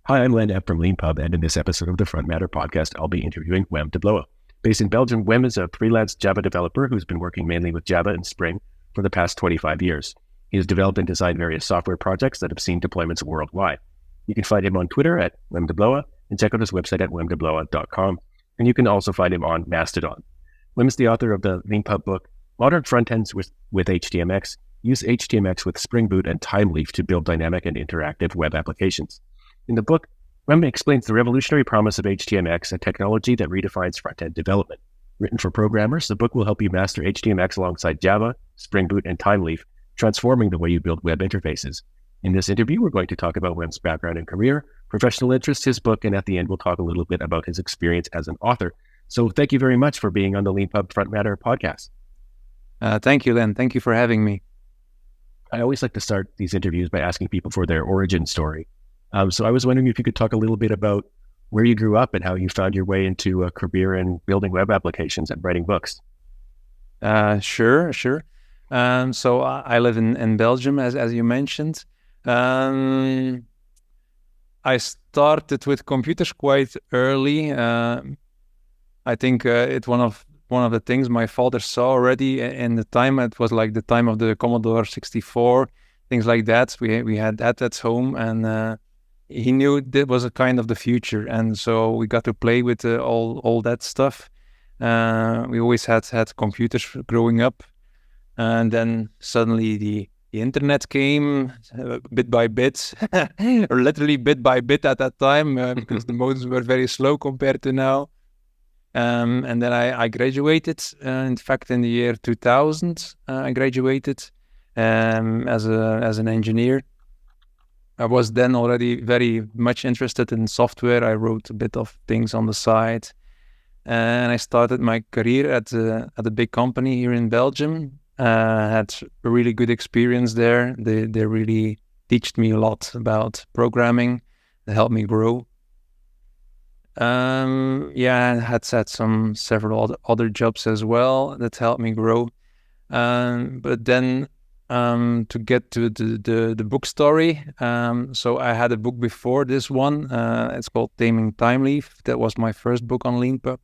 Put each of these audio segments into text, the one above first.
Hi, I'm Leanpub from Leanpub, and in this episode of the Front Matter podcast, I'll be interviewing Wim Deblauwe. Based in Belgium, Wim is a freelance Java developer who's been working mainly with Java and Spring for the past 25 years. He has developed and designed various software projects that have seen deployments worldwide. You can find him on Twitter at Wim Deblauwe and check out his website at wimdeblauwe.com. And you can also find him on Mastodon. Wim is the author of the Leanpub book, Modern Frontends with HDMX. Use HDMX with Spring Boot and Thymeleaf to build dynamic and interactive web applications. In the book, Wim explains the revolutionary promise of HDMX, a technology that redefines front-end development. Written for programmers, the book will help you master HDMX alongside Java, Spring Boot, and Thymeleaf, transforming the way you build web interfaces. In this interview, we're going to talk about Wim's background and career, professional interests, his book, and at the end, we'll talk a little bit about his experience as an author. So thank you very much for being on the Leanpub Front Matter podcast. Thank you, Len. Thank you for having me. I always like to start these interviews by asking people for their origin story. So I was wondering if you could talk a little bit about where you grew up and how you found your way into a career in building web applications and writing books. Sure. So I live in Belgium, as you mentioned. I started with computers quite early. I think it's one of the things my father saw already in the time. It was like the time of the Commodore 64, things like that. We had that at home, and he knew that was a kind of the future, and so we got to play with all that stuff. We always had computers growing up, and then suddenly the internet came bit by bit, or literally bit by bit at that time, because the modems were very slow compared to now. And then I graduated. In fact, in the year 2000, I graduated as an engineer. I was then already very much interested in software. I wrote a bit of things on the side, and I started my career at a big company here in Belgium. Had a really good experience there. They really taught me a lot about programming. They helped me grow. I had several other jobs as well that helped me grow. But then to get to the book story, so I had a book before this one. It's called Taming Thymeleaf. That was my first book on Leanpub.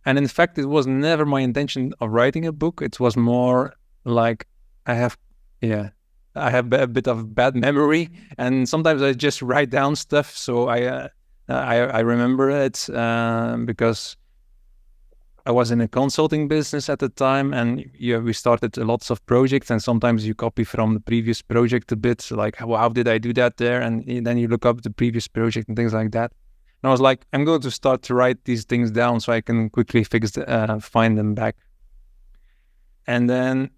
And in fact, it was never my intention of writing a book. It was more like I have a bit of bad memory, and sometimes I just write down stuff. So I remember it because I was in a consulting business at the time, and we started lots of projects, and sometimes you copy from the previous project a bit, like how did I do that there, and then you look up the previous project and things like that. And I was like, I'm going to start to write these things down so I can quickly find them back. And then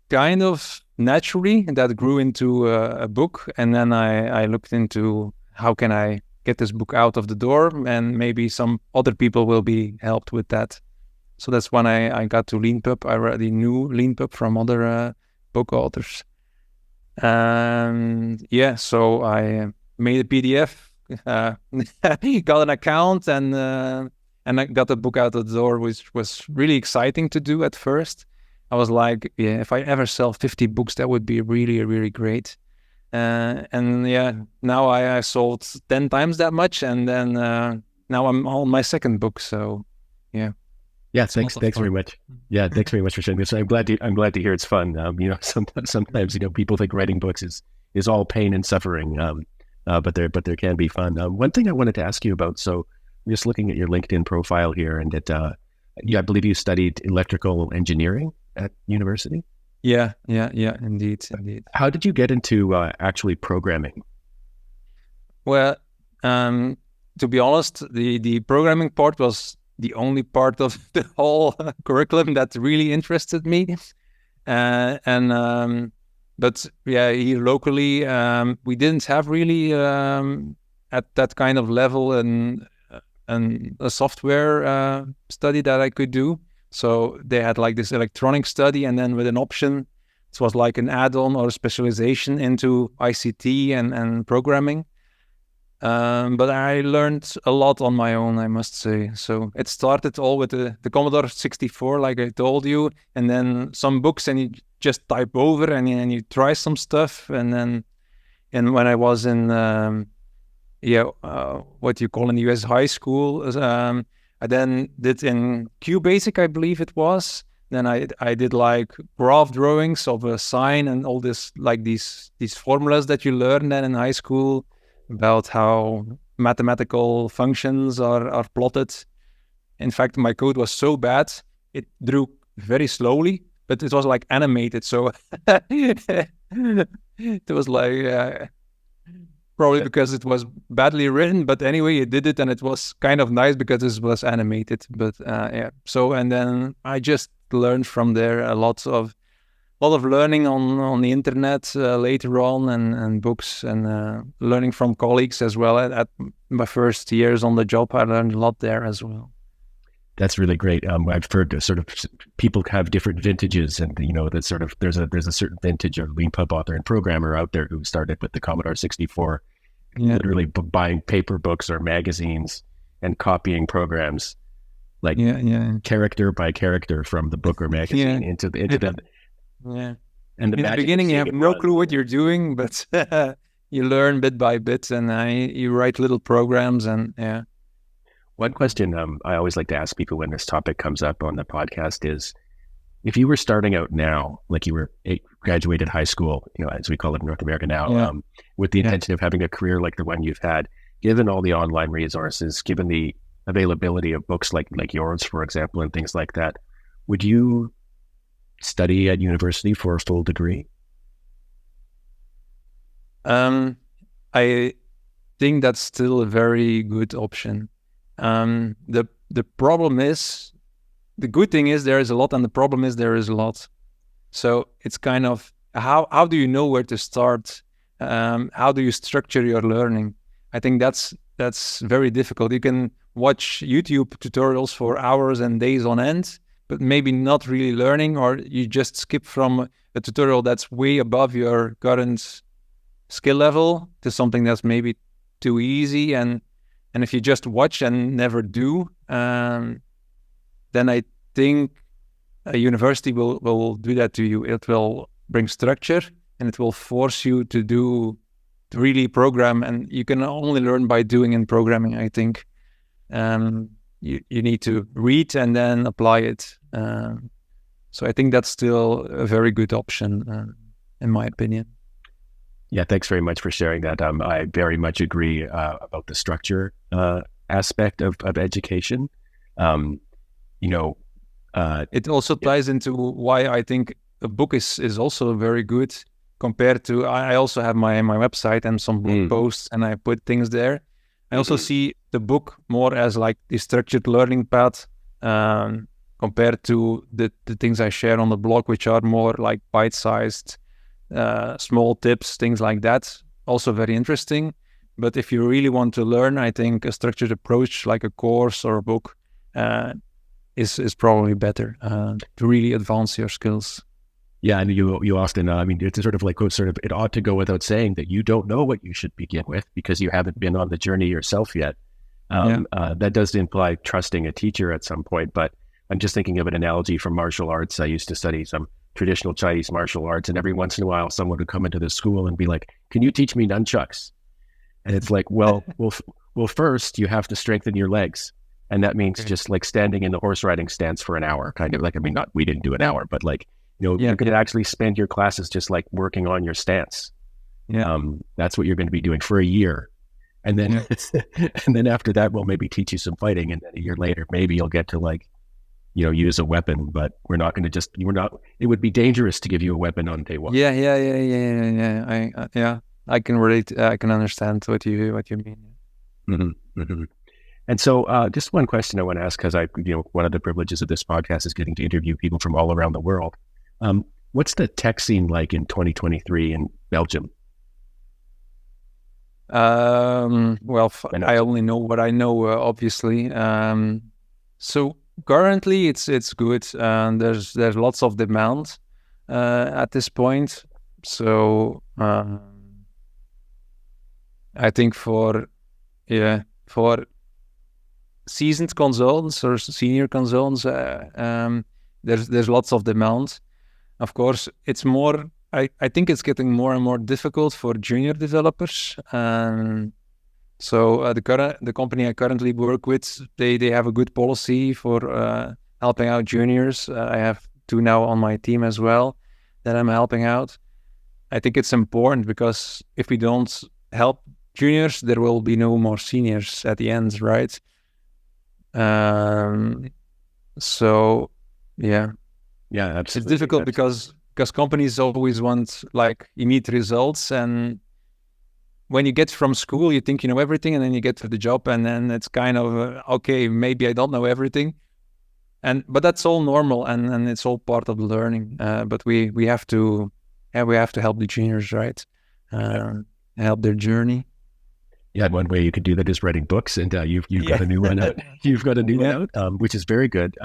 kind of naturally that grew into a book, and then I looked into how can I get this book out of the door, and maybe some other people will be helped with that. So that's when I got to Leanpub. I already knew Leanpub from other book authors. So I made a PDF, got an account, and I got the book out of the door, which was really exciting to do at first. I was like, if I ever sell 50 books, that would be really, really great. Now I sold 10 times that much, and then now I'm on my second book. So, yeah. Yeah, thanks very much. Yeah, thanks very much for sharing this. I'm glad to hear it's fun. Sometimes people think writing books is all pain and suffering, but there can be fun. One thing I wanted to ask you about. So, I'm just looking at your LinkedIn profile here, and I believe you studied electrical engineering at university. Yeah, indeed. How did you get into actually programming? Well, to be honest, the programming part was the only part of the whole curriculum that really interested me. But here locally, we didn't have really at that kind of level and a software study that I could do. So they had like this electronic study, and then with an option, it was like an add-on or a specialization into ICT and programming. But I learned a lot on my own, I must say. So it started all with the Commodore 64, like I told you, and then some books, and you just type over and you try some stuff. And when I was in what you call in the US high school. I then did in QBasic, I believe it was. Then I did like graph drawings of a sign and all this, like these formulas that you learn then in high school about how mathematical functions are plotted. In fact, my code was so bad, it drew very slowly, but it was like animated. So it was like probably because it was badly written, but anyway, it did it, and it was kind of nice because it was animated. But so and then I just learned from there a lot of learning on the internet later on, and books, and learning from colleagues as well. At my first years on the job, I learned a lot there as well. That's really great. I've heard sort of people have different vintages, and that sort of there's a certain vintage of Leanpub author and programmer out there who started with the Commodore 64, literally buying paper books or magazines and copying programs, like character by character from the book or magazine into the. And in the beginning, you have no clue what you're doing, but you learn bit by bit, and you write little programs, and One question I always like to ask people when this topic comes up on the podcast is, if you were starting out now, like you were graduated high school, as we call it in North America now, with the intention of having a career like the one you've had, given all the online resources, given the availability of books like yours, for example, and things like that, would you study at university for a full degree? I think that's still a very good option. The problem is, the good thing is there is a lot, and the problem is there is a lot. So it's kind of how do you know where to start? How do you structure your learning? I think that's very difficult. You can watch YouTube tutorials for hours and days on end, but maybe not really learning, or you just skip from a tutorial that's way above your current skill level to something that's maybe too easy. And if you just watch and never do, then I think a university will do that to you. It will bring structure, and it will force you to really program. And you can only learn by doing in programming, I think. You need to read and then apply it. So I think that's still a very good option, in my opinion. Yeah, thanks very much for sharing that. I very much agree about the structure aspect of education. It also ties into why I think a book is also very good compared to, I also have my website and some blog posts, and I put things there. I also see the book more as like the structured learning path compared to the things I share on the blog, which are more like bite-sized, small tips, things like that. Also very interesting. But if you really want to learn, I think a structured approach like a course or a book is probably better to really advance your skills. Yeah, and you often, it's sort of like, it ought to go without saying that you don't know what you should begin with because you haven't been on the journey yourself yet. That does imply trusting a teacher at some point, but I'm just thinking of an analogy from martial arts. I used to study some traditional Chinese martial arts, and every once in a while someone would come into the school and be like, "Can you teach me nunchucks?" And it's like, well, first you have to strengthen your legs. And that means just like standing in the horse riding stance for an hour, kind of like, we didn't do an hour, but like, you can actually spend your classes just like working on your stance. That's what you're going to be doing for a year. And then, and then after that, we'll maybe teach you some fighting. And then a year later, maybe you'll get to like, use a weapon, but we're not going to it would be dangerous to give you a weapon on day one. I can relate. I can understand what you mean. Mm-hmm, mm-hmm. And so just one question I want to ask, because one of the privileges of this podcast is getting to interview people from all around the world. What's the tech scene like in 2023 in Belgium? Well, I only know what I know, obviously. So currently it's good. There's lots of demand at this point. So I think for seasoned consultants or senior consultants, there's lots of demand. Of course, it's more. I think it's getting more and more difficult for junior developers. So the company I currently work with, they have a good policy for helping out juniors. I have 2 now on my team as well that I'm helping out. I think it's important because if we don't help juniors, there will be no more seniors at the end, right? So yeah, Yeah, absolutely. it's difficult because companies always want like immediate results, and when you get from school, you think you know everything, and then you get to the job, and then it's kind of okay, maybe I don't know everything, but that's all normal, and it's all part of the learning. But we have to help the juniors, right? Help their journey. Yeah, one way you could do that is writing books, and you've got a new one out. You've got a new one out, which is very good.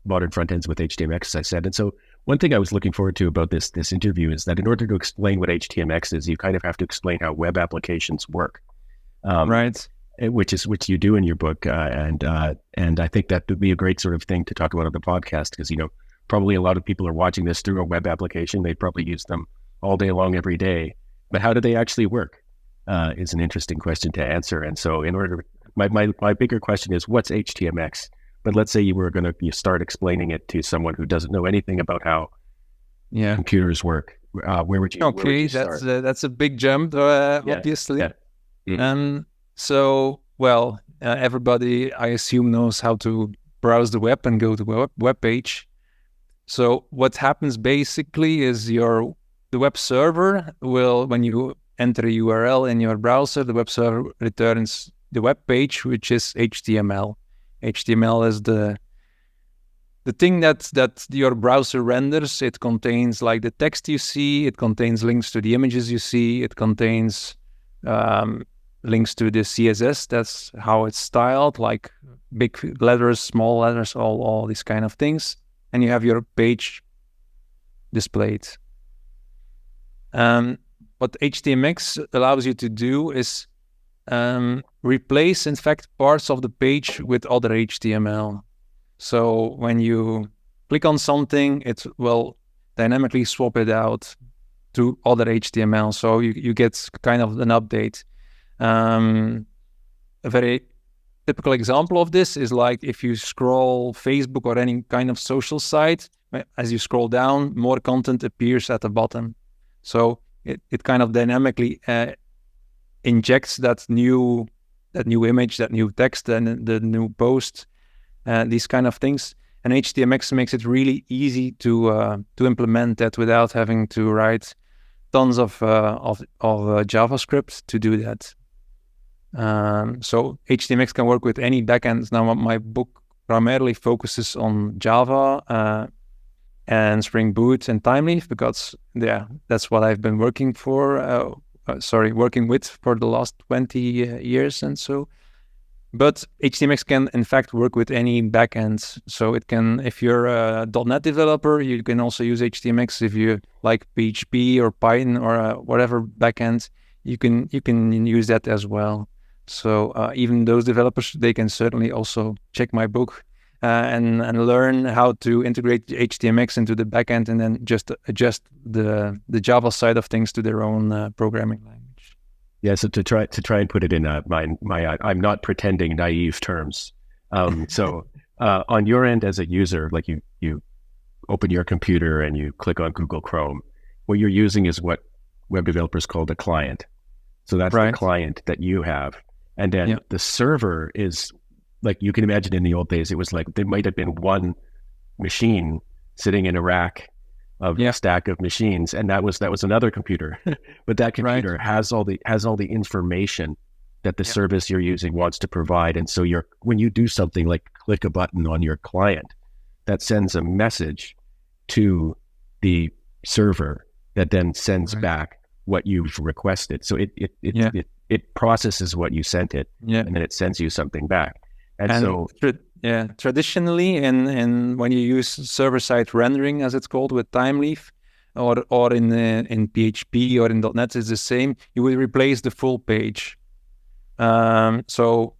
Modern front ends with HDMX, as I said. And so one thing I was looking forward to about this interview is that in order to explain what HDMX is, you kind of have to explain how web applications work, Right? Which you do in your book, and I think that would be a great sort of thing to talk about on the podcast, because probably a lot of people are watching this through a web application. They probably use them all day long, every day. But how do they actually work? Is an interesting question to answer. And so my bigger question is, what's HDMX? But let's say you were going to start explaining it to someone who doesn't know anything about how computers work. Where would you start? That's a big jump, obviously. Yeah. Mm-hmm. So, everybody, I assume, knows how to browse the web and go to a web page. So what happens basically is the web server will, when you enter a URL in your browser, the web server returns the web page, which is HTML. HTML is the thing that your browser renders. It contains like the text you see, it contains links to the images you see, it contains links to the CSS. That's how it's styled, like big letters, small letters, all these kind of things. And you have your page displayed. What HDMX allows you to do is replace, in fact, parts of the page with other HTML. So when you click on something, it will dynamically swap it out to other HTML. So you get kind of an update. A very typical example of this is like if you scroll Facebook or any kind of social site, as you scroll down, more content appears at the bottom. So it kind of dynamically injects that new image, that new text, and the new post, these kind of things. And HDMX makes it really easy to implement that without having to write tons of JavaScript to do that. So HDMX can work with any backend. Now my book primarily focuses on Java and Spring Boot and Thymeleaf, because that's what I've been working with for the last 20 years and so. But HDMX can in fact work with any backend. So it can, if you're a .NET developer, you can also use HDMX. If you like PHP or Python or whatever backend, you can use that as well. So even those developers, they can certainly also check my book and learn how to integrate HDMX into the backend, and then just adjust the Java side of things to their own programming language. Yeah, so to try and put it in my I'm not pretending naive terms. So on your end as a user, like you open your computer and you click on Google Chrome, what you're using is what web developers call the client. So that's the client that you have. And then the server is, like, you can imagine in the old days, it was like there might have been one machine sitting in a rack of a stack of machines, and that was another computer. But that computer has all the information that the service you're using wants to provide. And so when you do something like click a button on your client, that sends a message to the server that then sends back what you've requested. So it processes what you sent it, and then it sends you something back. Traditionally, and when you use server-side rendering, as it's called, with Thymeleaf, or in PHP or in .NET, it's the same. You will replace the full page. So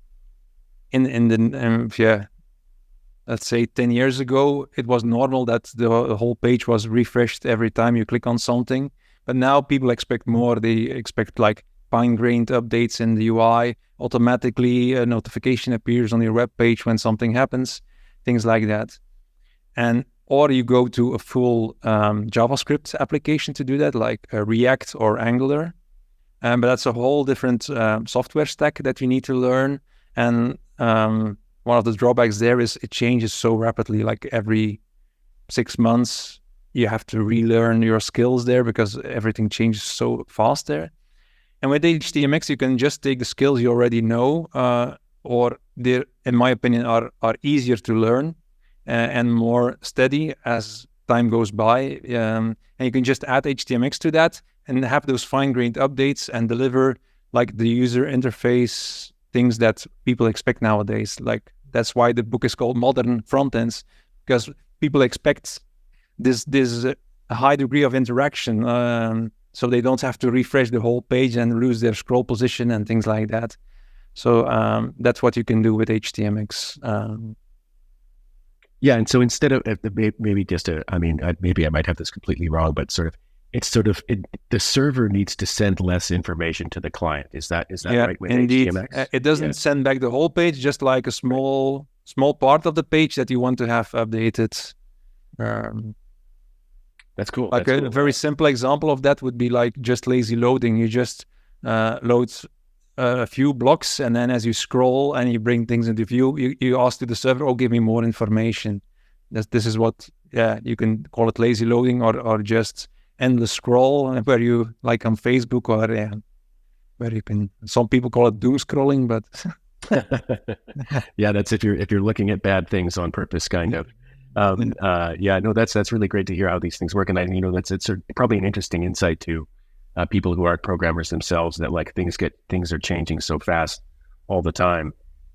let's say 10 years ago, it was normal that the whole page was refreshed every time you click on something. But now people expect more. They expect like fine-grained updates in the UI. Automatically, a notification appears on your web page when something happens, things like that. Or you go to a full JavaScript application to do that, like React or Angular. But that's a whole different software stack that you need to learn. And one of the drawbacks there is it changes so rapidly, like every 6 months, you have to relearn your skills there because everything changes so fast there. And with HDMX, you can just take the skills you already know, or they, in my opinion, are easier to learn and more steady as time goes by. And you can just add HDMX to that and have those fine-grained updates and deliver like the user interface things that people expect nowadays. Like that's why the book is called Modern Frontends, because people expect this high degree of interaction, so they don't have to refresh the whole page and lose their scroll position and things like that. So that's what you can do with HDMX. Yeah, and so instead of maybe just maybe I might have this completely wrong, but the server needs to send less information to the client. Is that right with indeed. HDMX? It doesn't send back the whole page, just like a small part of the page that you want to have updated. That's cool. Like a very simple example of that would be like just lazy loading. You just load a few blocks, and then as you scroll and you bring things into view, you ask to the server, "Oh, give me more information." This is what you can call it lazy loading, or just endless scroll, where you like on Facebook, or where you can. Some people call it doom scrolling, but yeah, that's if you're looking at bad things on purpose, kind of. That's really great to hear how these things work, and it's probably an interesting insight to people who aren't programmers themselves, that like things are changing so fast all the time.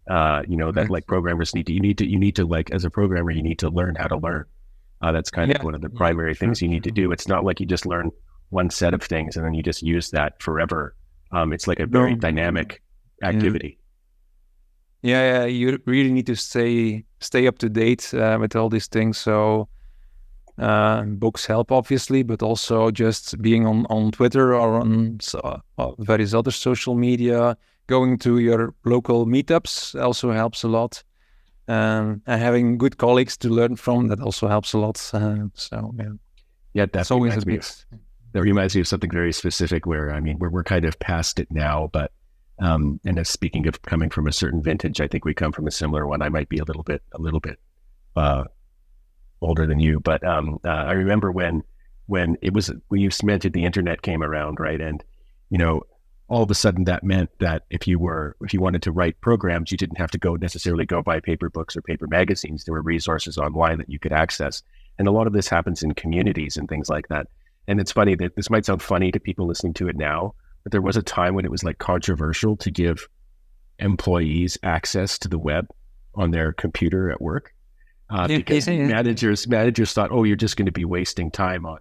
That like programmers you need to like, as a programmer, you need to learn how to learn. That's kind of one of the primary things you need to do. It's not like you just learn one set of things and then you just use that forever. It's like a very dynamic activity. Yeah, you really need to stay up to date with all these things. So books help, obviously, but also just being on Twitter or on various other social media, going to your local meetups also helps a lot. And having good colleagues to learn from, that also helps a lot. That reminds me of something very specific where, we're kind of past it now, but and as speaking of coming from a certain vintage, I think we come from a similar one. I might be a little bit older than you, but I remember when you mentioned the internet came around, right? And all of a sudden that meant that if you wanted to write programs, you didn't have to necessarily go buy paper books or paper magazines. There were resources online that you could access, and a lot of this happens in communities and things like that. And it's funny that this might sound funny to people listening to it now, but there was a time when it was like controversial to give employees access to the web on their computer at work, because managers thought, oh, you're just going to be wasting time on.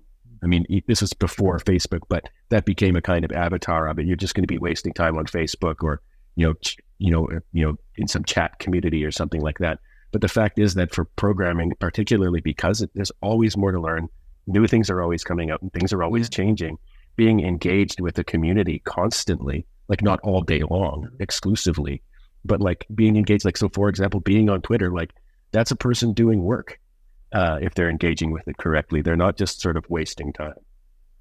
This was before Facebook, but that became a kind of avatar of it. You're just going to be wasting time on Facebook, or in some chat community or something like that. But the fact is that for programming, particularly because there's always more to learn, new things are always coming up and things are always changing. Being engaged with the community constantly, like not all day long exclusively, but like being engaged, like, so for example, being on Twitter, like that's a person doing work. If they're engaging with it correctly, they're not just sort of wasting time.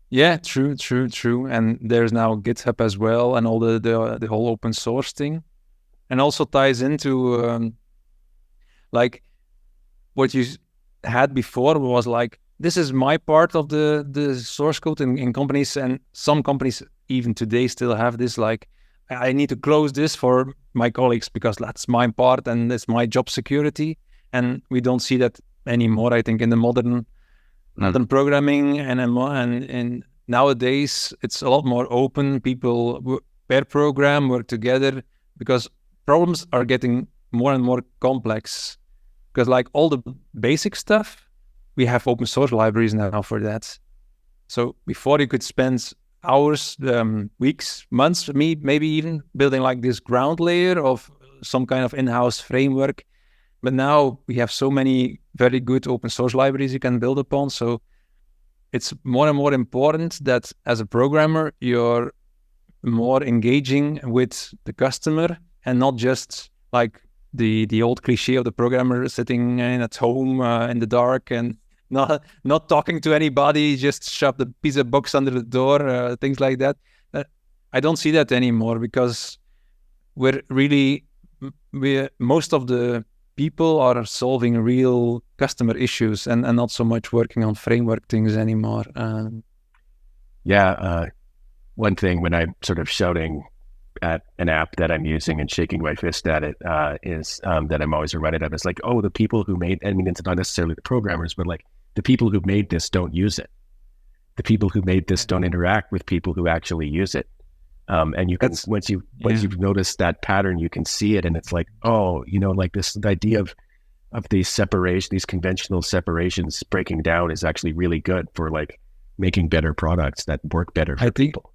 Yeah, true. And there's now GitHub as well, and all the whole open source thing, and also ties into like what you had before was like, this is my part of the source code in companies, and some companies even today still have this, like, I need to close this for my colleagues because that's my part and it's my job security. And we don't see that anymore, I think, in the modern programming, and nowadays it's a lot more open. People pair program, work together, because problems are getting more and more complex. Because like all the basic stuff, we have open source libraries now for that. So before you could spend hours, weeks, months, maybe even building like this ground layer of some kind of in-house framework. But now we have so many very good open source libraries you can build upon. So it's more and more important that as a programmer, your more engaging with the customer and not just like the old cliche of the programmer sitting at home in the dark and not talking to anybody, just shove the piece of box under the door, things like that. I don't see that anymore because most of the people are solving real customer issues and not so much working on framework things anymore. One thing when I'm sort of shouting at an app that I'm using and shaking my fist at it is that I'm always reminded of is like, oh, the people who made, I mean, it's not necessarily the programmers, but like the people who made this don't use it. The people who made this don't interact with people who actually use it. And you can, once you've noticed that pattern, you can see it. And it's like, oh, like the idea of these separation, these conventional separations breaking down is actually really good for like making better products that work better for people.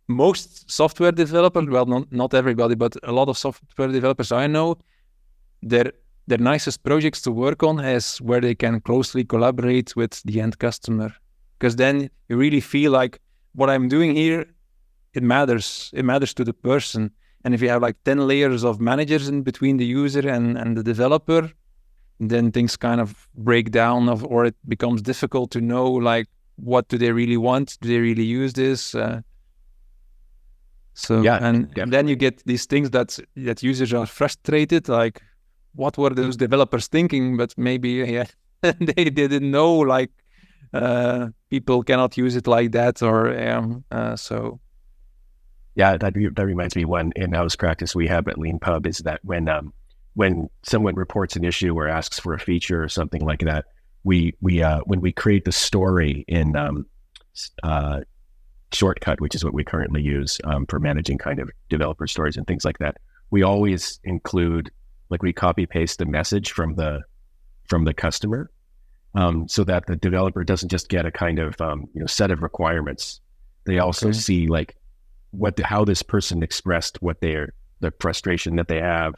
Most software developers, well, not everybody, but a lot of software developers I know, their nicest projects to work on is where they can closely collaborate with the end customer. Because then you really feel like what I'm doing here, it matters. It matters to the person. And if you have like 10 layers of managers in between the user and the developer, then things kind of break down or it becomes difficult to know like what do they really want? Do they really use this? And then you get these things that users are frustrated, like what were those developers thinking? But maybe they didn't know like people cannot use it like that so. Yeah, that reminds me, one in-house practice we have at Leanpub is that when someone reports an issue or asks for a feature or something like that, we when we create the story in Shortcut, which is what we currently use for managing kind of developer stories and things like that, we always include, like, we copy paste the message from the customer, so that the developer doesn't just get a kind of set of requirements. They also see like how this person expressed the frustration that they have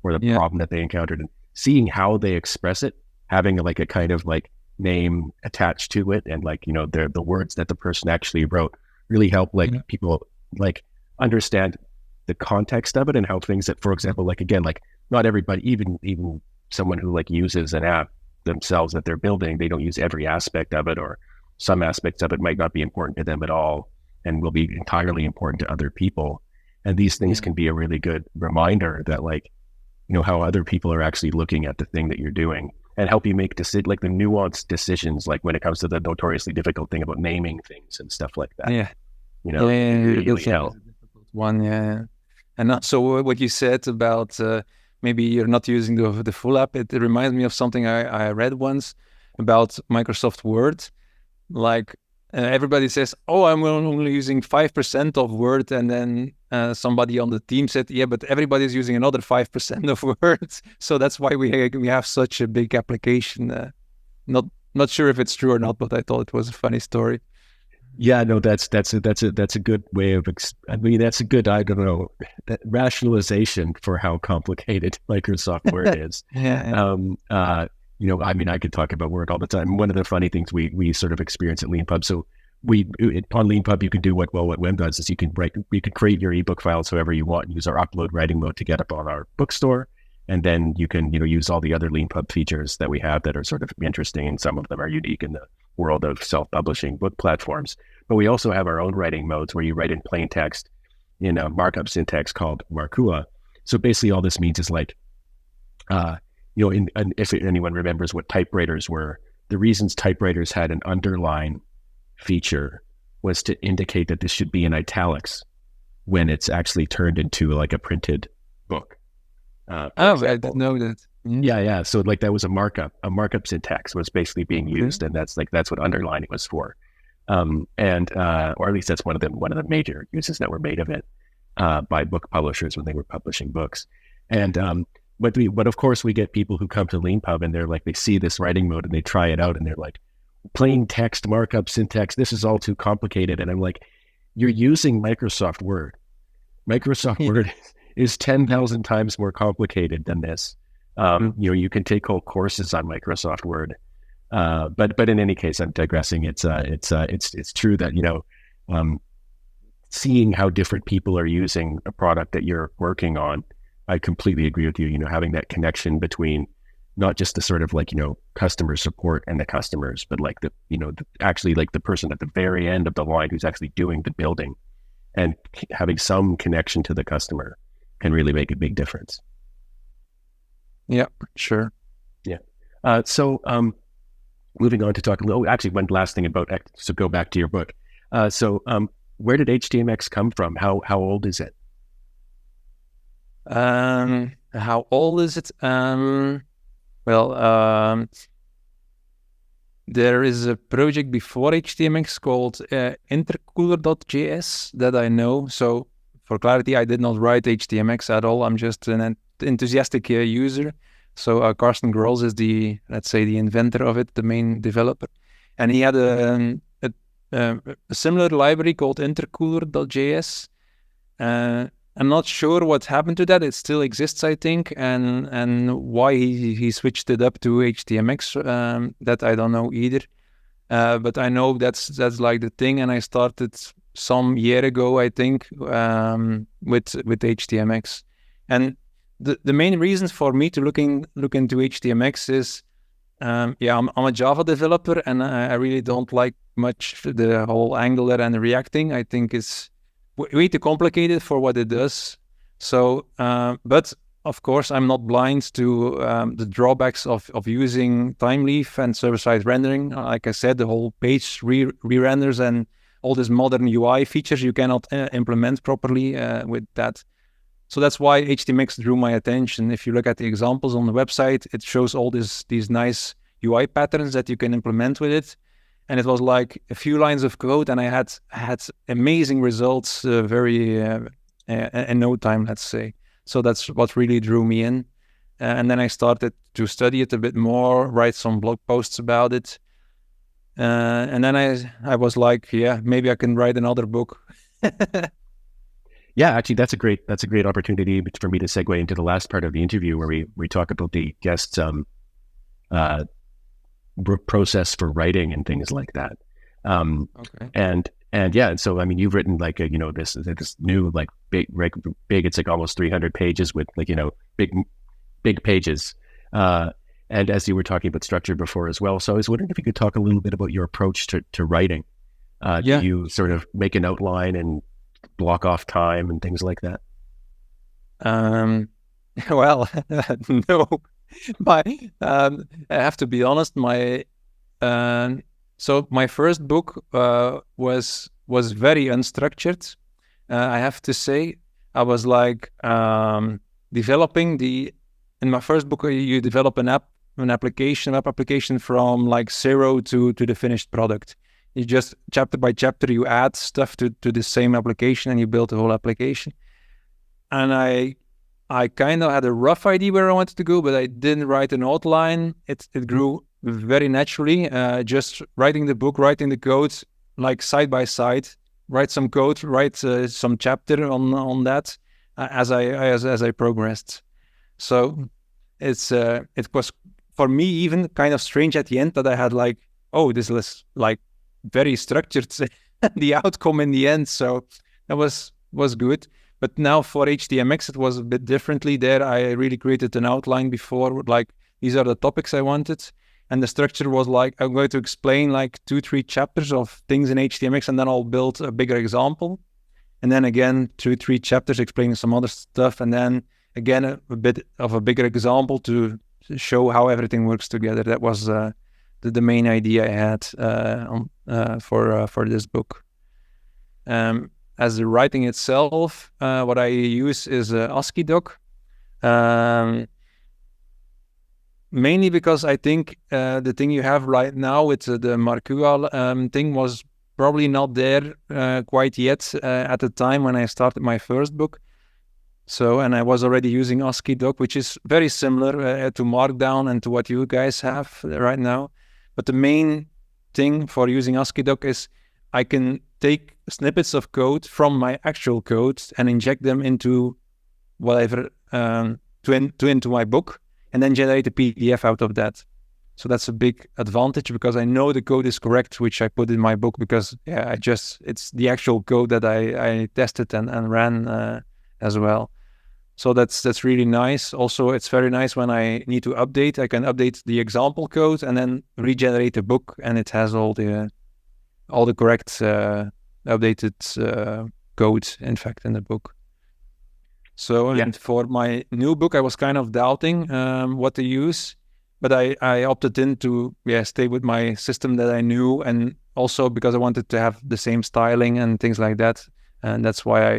or the problem that they encountered, and seeing how they express it, having like a kind of like name attached to it, and like the words that the person actually wrote really help like people like understand the context of it and how things that, for example, like again, like not everybody, even someone who like uses an app themselves that they're building, they don't use every aspect of it, or some aspects of it might not be important to them at all and will be entirely important to other people. And these things can be a really good reminder that like, how other people are actually looking at the thing that you're doing, and help you make like the nuanced decisions, like when it comes to the notoriously difficult thing about naming things and stuff like that. Really help. And so what you said about maybe you're not using the full app, it reminds me of something I read once about Microsoft Word. Like everybody says, oh, I'm only using 5% of Word, and then somebody on the team said, yeah, but everybody's using another 5% of Word, so that's why we have such a big application. Not sure if it's true or not, but I thought it was a funny story. Yeah, no, that's a good way of, that's a good, I don't know, that rationalization for how complicated Microsoft Word is. I could talk about Word all the time. One of the funny things we sort of experience at Leanpub, so on Leanpub, you can do what Wim does is you can create your ebook files however you want, use our upload writing mode to get up on our bookstore. And then you can, use all the other Leanpub features that we have that are sort of interesting, and some of them are unique in the world of self-publishing book platforms. But we also have our own writing modes where you write in plain text in a markup syntax called Markua. So basically all this means is like, if anyone remembers what typewriters were, the reasons typewriters had an underline feature was to indicate that this should be in italics when it's actually turned into like a printed book. I didn't know that. Yeah. So like that was a markup syntax was basically being used, and that's what underlining was for. Or at least that's one of the major uses that were made of it by book publishers when they were publishing books. And but of course we get people who come to Leanpub and they're like, they see this writing mode and they try it out and they're like, plain text markup syntax, this is all too complicated. And I'm like, you're using Microsoft Word. Microsoft Word is 10,000 times more complicated than this. You can take whole courses on Microsoft Word. But in any case, I'm digressing. It's true that, seeing how different people are using a product that you're working on, I completely agree with you. Having that connection between not just the sort of like, customer support and the customers, but like actually like the person at the very end of the line who's actually doing the building, and having some connection to the customer can really make a big difference. Yeah, sure. Yeah. So moving on to talk a little, actually one last thing about, so go back to your book. So where did HDMX come from? How old is it? How old is it? There is a project before HDMX called intercooler.js that I know. So for clarity, I did not write HDMX at all. I'm just an enthusiastic user. So Carsten Grols is the inventor of it, the main developer. And he had a similar library called intercooler.js. I'm not sure what happened to that. It still exists, I think, and why he switched it up to HDMX, that I don't know either. But I know that's like the thing, and I started some year ago, I think, with HDMX. And the main reason for me to look into HDMX is, I'm a Java developer, and I really don't like much the whole Angular and Reacting. I think it's way too complicated for what it does. So, but of course, I'm not blind to the drawbacks of using Thymeleaf and server-side rendering. Like I said, the whole page re-renders and all these modern UI features you cannot implement properly with that. So that's why HDMX drew my attention. If you look at the examples on the website, it shows all these nice UI patterns that you can implement with it. And it was like a few lines of code, and I had amazing results in no time, let's say. So that's what really drew me in. And then I started to study it a bit more, write some blog posts about it. And then I was like, maybe I can write another book. Yeah, actually, that's a great opportunity for me to segue into the last part of the interview, where we talk about the guest's process for writing and things like that. Okay. And so I mean, you've written like this new like big, it's like almost 300 pages with like big pages. And as you were talking about structure before as well, so I was wondering if you could talk a little bit about your approach to writing. Do you sort of make an outline and block off time and things like that? Well, no. I have to be honest. So my first book was very unstructured. I have to say, I was like developing in my first book. You develop an web application from like zero to the finished product. You just chapter by chapter you add stuff to the same application, and you build the whole application. And I kind of had a rough idea where I wanted to go, but I didn't write an outline. It grew very naturally, just writing the book, writing the code, like side by side, write some code, write some chapter on that as I progressed. So it was for me even kind of strange at the end that I had like, oh, this was like very structured, the outcome in the end. So that was good. But now for HDMX, it was a bit differently. There, I really created an outline before, like, these are the topics I wanted. And the structure was like, I'm going to explain like 2-3 chapters of things in HDMX, and then I'll build a bigger example. And then again, 2-3 chapters explaining some other stuff. And then again, a bit of a bigger example to show how everything works together. That was the main idea I had for this book. As the writing itself, what I use is ASCII doc, mainly because I think the thing you have right now with the Markua thing was probably not there quite yet at the time when I started my first book. So, and I was already using ASCII doc, which is very similar to Markdown and to what you guys have right now. But the main thing for using ASCII doc is I can take snippets of code from my actual code and inject them into whatever into my book, and then generate a PDF out of that. So that's a big advantage because I know the code is correct, which I put in my book because it's the actual code that I tested and ran as well. So that's really nice. Also, it's very nice when I need to update. I can update the example code and then regenerate the book, and it has all the correct updated code, in fact, in the book. So and for my new book, I was kind of doubting what to use, but I opted in to stay with my system that I knew, and also because I wanted to have the same styling and things like that, and that's why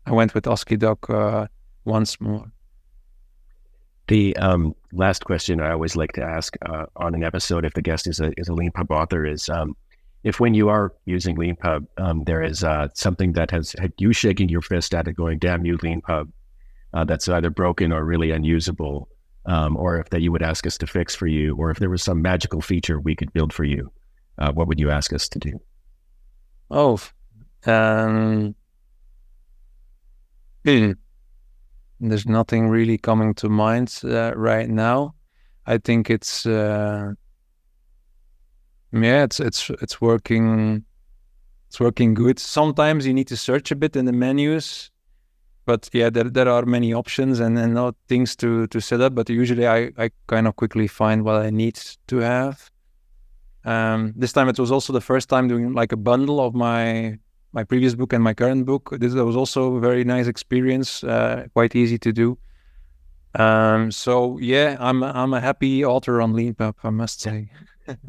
I went with OsciDoc once more. The last question I always like to ask on an episode, if the guest is a Leanpub author, is if when you are using Leanpub, there is something that has had you shaking your fist at it going, damn you, Leanpub, that's either broken or really unusable, or if that you would ask us to fix for you, or if there was some magical feature we could build for you, what would you ask us to do? There's nothing really coming to mind right now. I think it's it's working. It's working good. Sometimes you need to search a bit in the menus, but there are many options and not things to set up. But usually I kind of quickly find what I need to have. This time it was also the first time doing like a bundle of my previous book and my current book. This was also a very nice experience, quite easy to do. So I'm a happy author on Leanpub, I must say.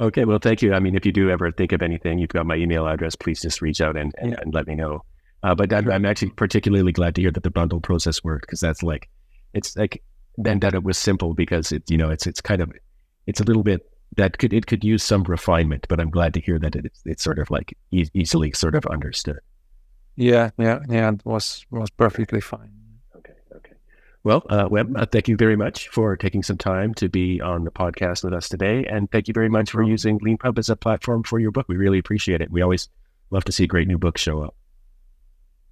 Okay, well, thank you. I mean, if you do ever think of anything, you've got my email address. Please just reach out and let me know. But I'm actually particularly glad to hear that the bundle process worked, because that's like, it's like, and that it was simple, because it's kind of, it's a little bit that it could use some refinement, but I'm glad to hear that it's sort of like easily sort of understood. Yeah, it was perfectly fine. Okay. Well, Wim, thank you very much for taking some time to be on the podcast with us today. And thank you very much for using Leanpub as a platform for your book. We really appreciate it. We always love to see great new books show up.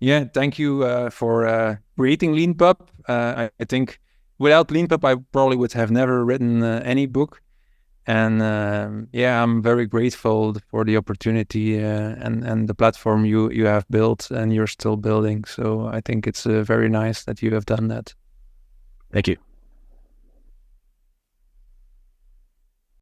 Yeah, thank you for creating Leanpub. I think without Leanpub, I probably would have never written any book. And I'm very grateful for the opportunity and the platform you have built and you're still building. So I think it's very nice that you have done that. Thank you.